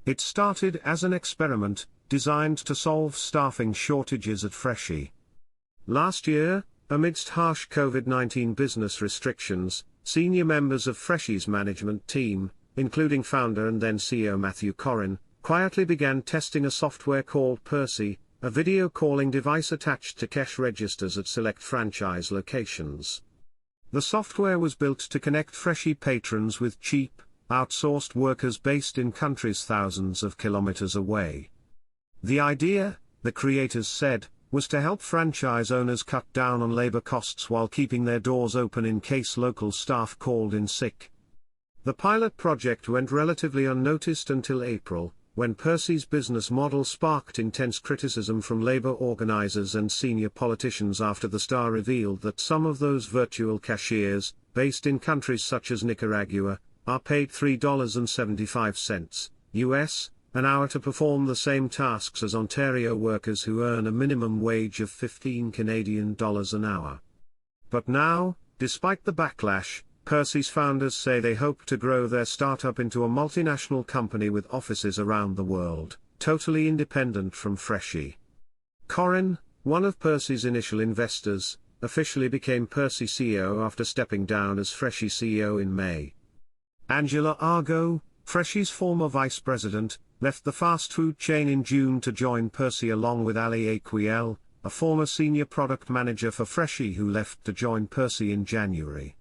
It started as an experiment, designed to solve staffing shortages at Freshii. Last year, amidst harsh COVID-19 business restrictions, senior members of Freshii's management team, including founder and then CEO Matthew Corrin, quietly began testing a software called Freshii, a video calling device attached to cash registers at select franchise locations. The software was built to connect Freshii patrons with cheap, outsourced workers based in countries thousands of kilometers away. The idea, the creators said, was to help franchise owners cut down on labor costs while keeping their doors open in case local staff called in sick. The pilot project went relatively unnoticed until April, when Freshii's business model sparked intense criticism from labor organizers and senior politicians after the Star revealed that some of those virtual cashiers, based in countries such as Nicaragua, are paid $3.75 US an hour to perform the same tasks as Ontario workers who earn a minimum wage of 15 Canadian dollars an hour. But now, despite the backlash, Freshii's founders say they hope to grow their startup into a multinational company with offices around the world, totally independent from Freshii. Corrin, one of Freshii's initial investors, officially became Freshii CEO after stepping down as Freshii CEO in May. Angela Argo, Freshii's former vice president, left the fast food chain in June to join Freshii along with Ali Aquiel, a former senior product manager for Freshii who left to join Freshii in January.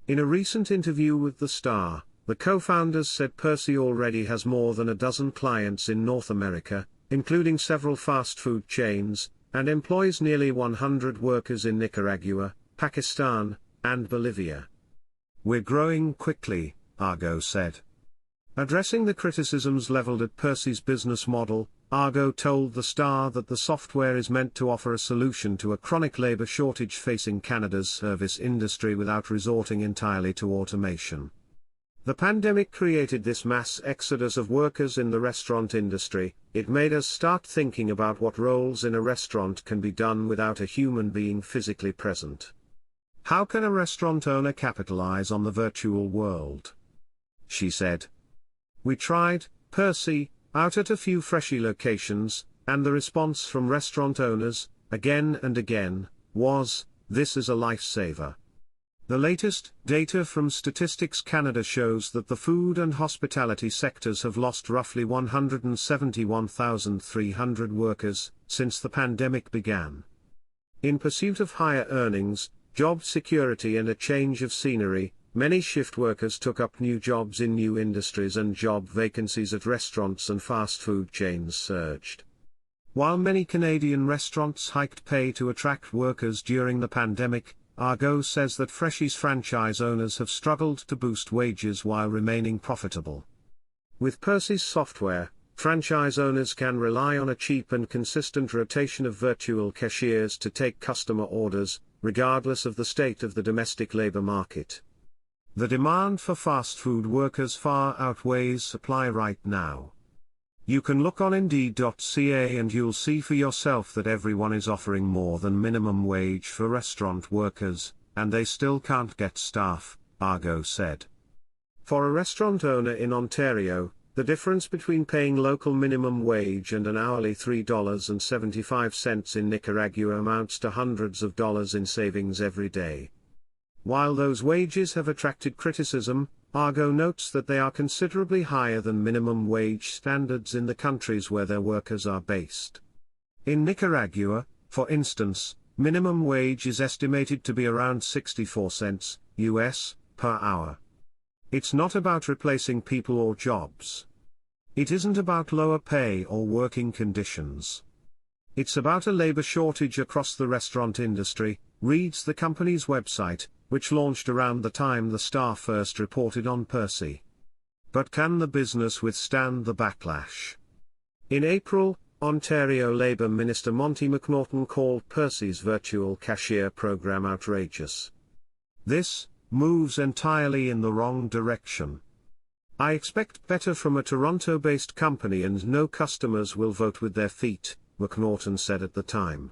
In a recent interview with The Star, the co-founders said Freshii already has more than a dozen clients in North America, including several fast food chains, and employs nearly 100 workers in Nicaragua, Pakistan, and Bolivia. "We're growing quickly," Argo said. Addressing the criticisms leveled at Freshii's business model, Argo told The Star that the software is meant to offer a solution to a chronic labor shortage facing Canada's service industry without resorting entirely to automation. "The pandemic created this mass exodus of workers in the restaurant industry. It made us start thinking about what roles in a restaurant can be done without a human being physically present. How can a restaurant owner capitalize on the virtual world?" she said. "We tried, Freshii, out at a few Freshii locations, and the response from restaurant owners, again and again, was, 'This is a lifesaver.'" The latest data from Statistics Canada shows that the food and hospitality sectors have lost roughly 171,300 workers since the pandemic began. In pursuit of higher earnings, job security and a change of scenery, many shift workers took up new jobs in new industries and job vacancies at restaurants and fast food chains surged. While many Canadian restaurants hiked pay to attract workers during the pandemic, Argo says that Freshii's franchise owners have struggled to boost wages while remaining profitable. With Freshii's software, franchise owners can rely on a cheap and consistent rotation of virtual cashiers to take customer orders, regardless of the state of the domestic labor market. The demand for fast food workers far outweighs supply right now. You can look on Indeed.ca and you'll see for yourself that everyone is offering more than minimum wage for restaurant workers, and they still can't get staff, Argo said. For a restaurant owner in Ontario, the difference between paying local minimum wage and an hourly $3.75 in Nicaragua amounts to hundreds of dollars in savings every day. While those wages have attracted criticism, Argo notes that they are considerably higher than minimum wage standards in the countries where their workers are based. In Nicaragua, for instance, minimum wage is estimated to be around 64 cents US per hour. It's not about replacing people or jobs. It isn't about lower pay or working conditions. It's about a labor shortage across the restaurant industry, reads the company's website, which launched around the time the Star first reported on Freshii. But can the business withstand the backlash? In April, Ontario Labour Minister Monty McNaughton called Freshii's virtual cashier program outrageous. "This moves entirely in the wrong direction. I expect better from a Toronto-based company and no customers will vote with their feet," McNaughton said at the time.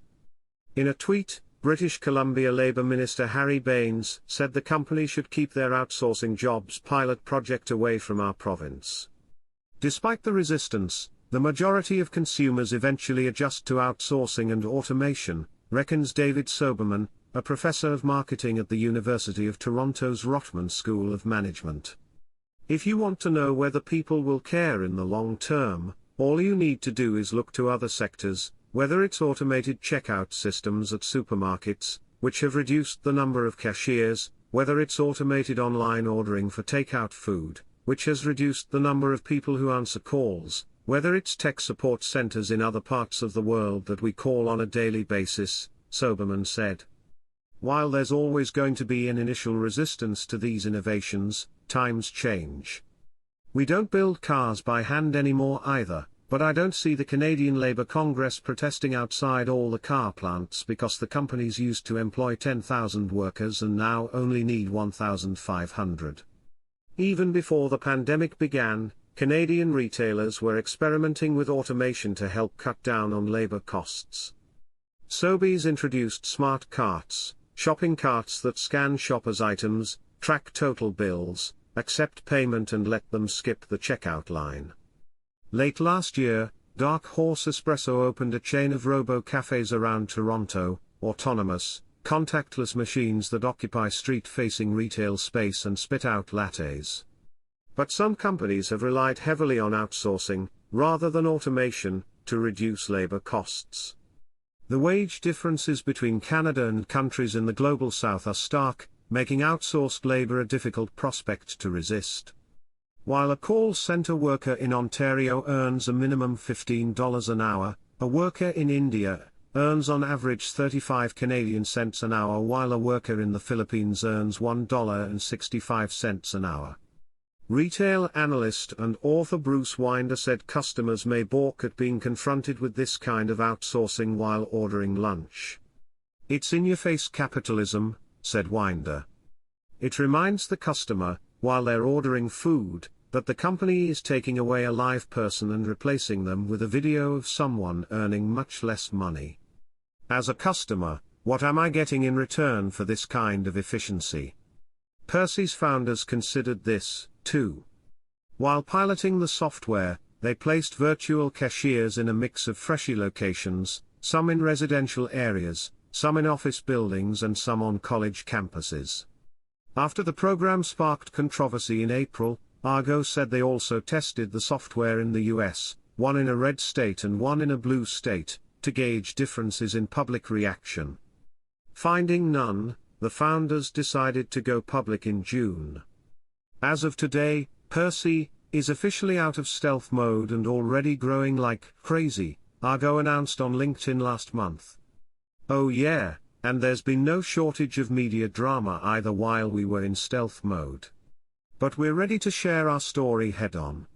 In a tweet, British Columbia Labour Minister Harry Baines said the company should keep their outsourcing jobs pilot project away from our province. Despite the resistance, the majority of consumers eventually adjust to outsourcing and automation, reckons David Soberman, a professor of marketing at the University of Toronto's Rotman School of Management. If you want to know whether people will care in the long term, all you need to do is look to other sectors, whether it's automated checkout systems at supermarkets, which have reduced the number of cashiers, whether it's automated online ordering for takeout food, which has reduced the number of people who answer calls, whether it's tech support centers in other parts of the world that we call on a daily basis, Soberman said. While there's always going to be an initial resistance to these innovations, times change. We don't build cars by hand anymore either, but I don't see the Canadian Labour Congress protesting outside all the car plants because the companies used to employ 10,000 workers and now only need 1,500. Even before the pandemic began, Canadian retailers were experimenting with automation to help cut down on labour costs. Sobeys introduced smart carts, shopping carts that scan shoppers' items, track total bills, accept payment and let them skip the checkout line. Late last year, Dark Horse Espresso opened a chain of robo-cafes around Toronto, autonomous, contactless machines that occupy street-facing retail space and spit out lattes. But some companies have relied heavily on outsourcing, rather than automation, to reduce labor costs. The wage differences between Canada and countries in the global south are stark, making outsourced labor a difficult prospect to resist. While a call center worker in Ontario earns a minimum $15 an hour, a worker in India earns on average 35 Canadian cents an hour, while a worker in the Philippines earns $1.65 an hour. Retail analyst and author Bruce Winder said customers may balk at being confronted with this kind of outsourcing while ordering lunch. "It's in-your-face capitalism," said Winder. "It reminds the customer, while they're ordering food, that the company is taking away a live person and replacing them with a video of someone earning much less money. As a customer, what am I getting in return for this kind of efficiency?" Percy's founders considered this, too. While piloting the software, they placed virtual cashiers in a mix of Freshii locations, some in residential areas, some in office buildings and some on college campuses. After the program sparked controversy in April, Argo said they also tested the software in the US, one in a red state and one in a blue state, to gauge differences in public reaction. Finding none, the founders decided to go public in June. As of today, Percy is officially out of stealth mode and already growing like crazy, Argo announced on LinkedIn last month. "Oh yeah, and there's been no shortage of media drama either while we were in stealth mode. But we're ready to share our story head on.